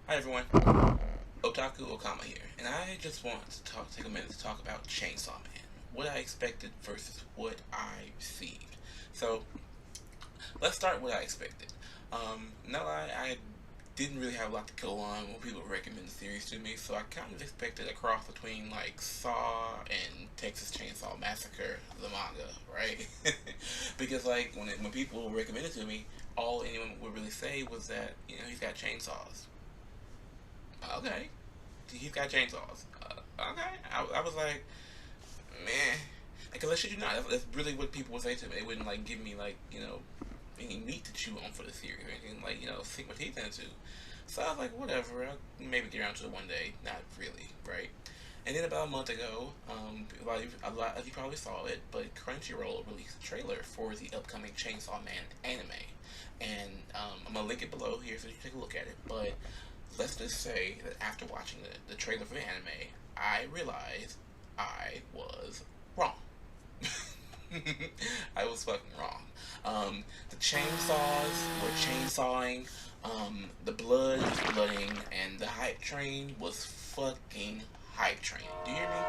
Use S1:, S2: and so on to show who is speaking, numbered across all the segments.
S1: Hi everyone, Otaku Okama here, and I just want to take a minute to talk about Chainsaw Man. What I expected versus what I received. So, let's start with what I expected. No lie, I didn't really have a lot to go on when people recommend the series to me, so I kind of expected a cross between like Saw and Texas Chainsaw Massacre, the manga, right? Because like when people recommended it to me, all anyone would really say was that he's got chainsaws. Okay, he's got chainsaws. Okay, I was like, man, because I shit you not, that's really what people would say to me. They wouldn't like give me like any meat to chew on for the series or anything like sink my teeth into. So I was like, whatever, I'll maybe get around to it one day. Not really, right? And then about a month ago, a lot of you probably saw it, but Crunchyroll released a trailer for the upcoming Chainsaw Man anime, and I'm gonna link it below here so you can take a look at it. But let's just say that after watching the trailer for the anime, I realized I was wrong. I was fucking wrong. The chainsaws were chainsawing. The blood was blooding, and the hype train was fucking hype train. Do you hear me?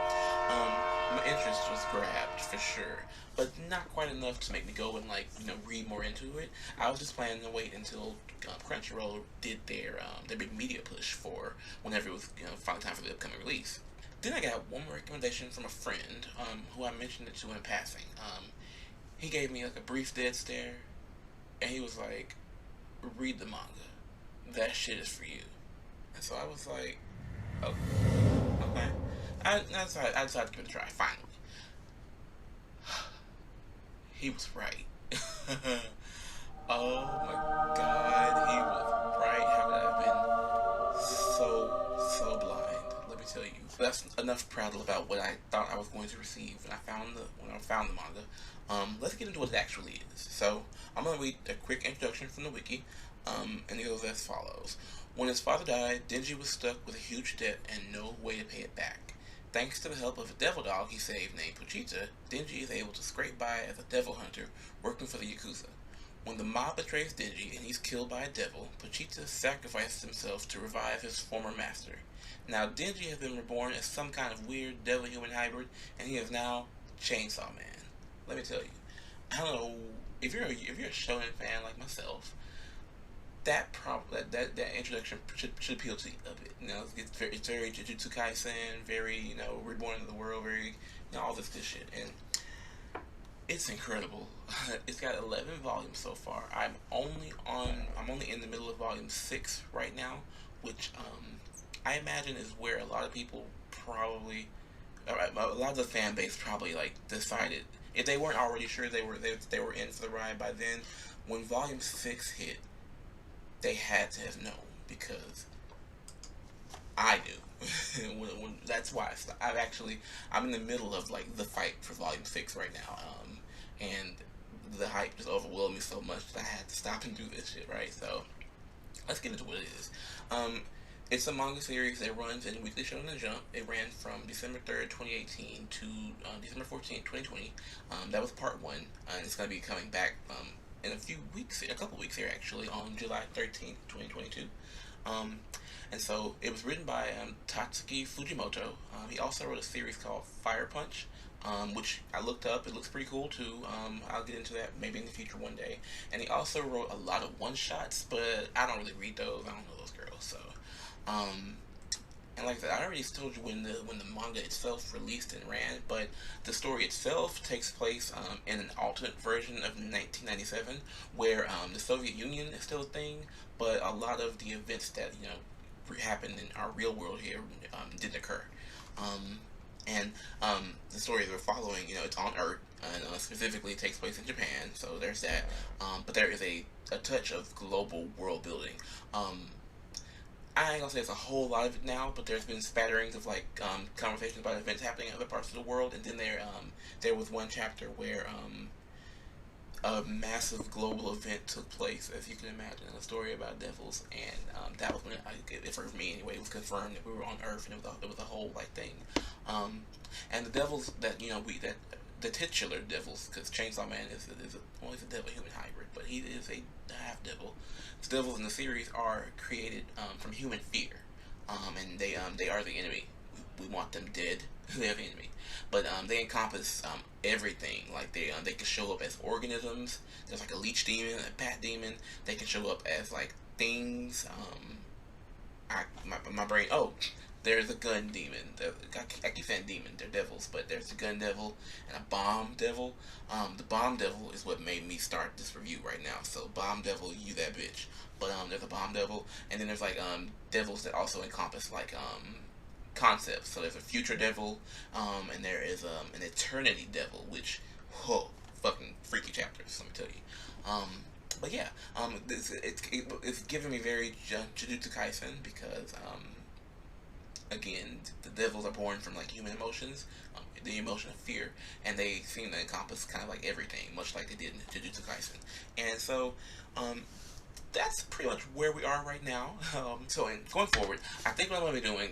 S1: My interest was grabbed for sure, but not quite enough to make me go and like read more into it. I was just planning to wait until Crunchyroll did their big media push for whenever it was finally time for the upcoming release. Then I got one more recommendation from a friend who I mentioned it to in passing. He gave me like a brief dead stare, and he was like, "Read the manga. That shit is for you." And so I was like, "Oh, okay." I decided to give it a try. Finally, he was right. Oh my god, he was right. How could I have been so blind? Let me tell you. So that's enough prattle about what I thought I was going to receive when I found the manga. Let's get into what it actually is. So I'm gonna read a quick introduction from the wiki, and it goes as follows. When his father died, Denji was stuck with a huge debt and no way to pay it back. Thanks to the help of a devil dog he saved named Pochita, Denji is able to scrape by as a devil hunter working for the Yakuza. When the mob betrays Denji and he's killed by a devil, Pochita sacrifices himself to revive his former master. Now Denji has been reborn as some kind of weird devil-human hybrid, and he is now Chainsaw Man. Let me tell you, I don't know if you're a shonen fan like myself, that introduction should appeal to you a bit. It's very Jujutsu Kaisen, very Reborn into the World, very all this good shit, and it's incredible. It's got 11 volumes so far. I'm only in the middle of volume 6 right now, which I imagine is where a lot of people probably, a lot of the fan base probably like decided if they weren't already sure they were in for the ride by then. When volume 6 hit, they had to have known because I do. That's why I'm in the middle of like the fight for volume 6 right now, and the hype just overwhelmed me so much that I had to stop and do this shit, right? So let's get into what it is. It's a manga series that runs in Weekly Shonen Jump. It ran from December 3rd, 2018 to December 14th, 2020. That was part one, and it's going to be coming back in a couple weeks here actually, on July 13th, 2022. And so it was written by Tatsuki Fujimoto. He also wrote a series called Fire Punch, which I looked up. It looks pretty cool too. I'll get into that maybe in the future one day. And he also wrote a lot of one-shots, but I don't really read those. I don't know those girls, so. And like I said, I already told you when the manga itself released and ran, but the story itself takes place in an alternate version of 1997, where the Soviet Union is still a thing, but a lot of the events that happened in our real world here didn't occur. And the story that we're following, it's on Earth, and specifically it takes place in Japan, so there's that. But there is a touch of global world building. I ain't gonna say it's a whole lot of it now, but there's been spatterings of like conversations about events happening in other parts of the world, and then there was one chapter where a massive global event took place, as you can imagine, a story about devils, and that was when for me anyway, it was confirmed that we were on Earth, and it was a whole like thing. And the devils that the titular devils, because Chainsaw Man well, he's a devil-human hybrid, but he is a half-devil. The devils in the series are created from human fear, and they are the enemy. We want them dead. They're the enemy, but they encompass everything. Like they can show up as organisms. There's like a leech demon, a bat demon. They can show up as like things. My brain. Oh, there's a gun demon. I keep saying demon. They're devils, but there's a gun devil and a bomb devil. The bomb devil is what made me start this review right now. So bomb devil, you that bitch. But there's a bomb devil, and then there's like devils that also encompass like concepts. So there's a future devil, and there is an eternity devil, which fucking freaky chapters. Let me tell you. But yeah, it's giving me very Jujutsu Kaisen because again, the devils are born from like human emotions, the emotion of fear, and they seem to encompass kind of like everything, much like they did in Jujutsu Kaisen. And so, that's pretty much where we are right now. So going forward, I think what I'm going to be doing,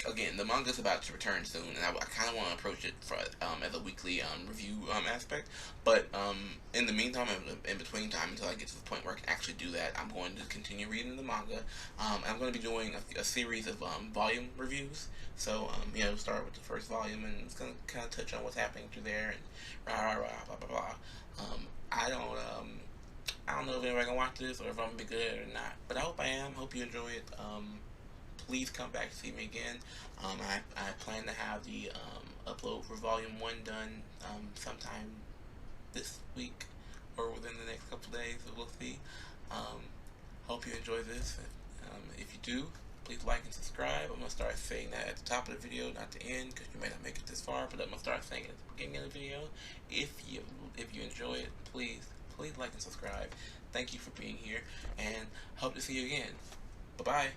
S1: again, the manga's about to return soon, and I kind of want to approach it for, as a weekly review aspect. But in the meantime, in between time, until I get to the point where I can actually do that, I'm going to continue reading the manga. I'm going to be doing a series of volume reviews. So, start with the first volume, and it's going to kind of touch on what's happening through there, and blah, blah, blah. I don't know if anybody's gonna watch this or if I'm gonna be good or not, but I hope I am. Hope you enjoy it. Please come back to see me again. I plan to have the upload for Volume 1 done sometime this week or within the next couple days. We'll see. Hope you enjoy this. If you do, please like and subscribe. I'm gonna start saying that at the top of the video, not the end, because you may not make it this far. But I'm gonna start saying it at the beginning of the video. If you enjoy it, please like and subscribe. Thank you for being here, and hope to see you again. Bye bye.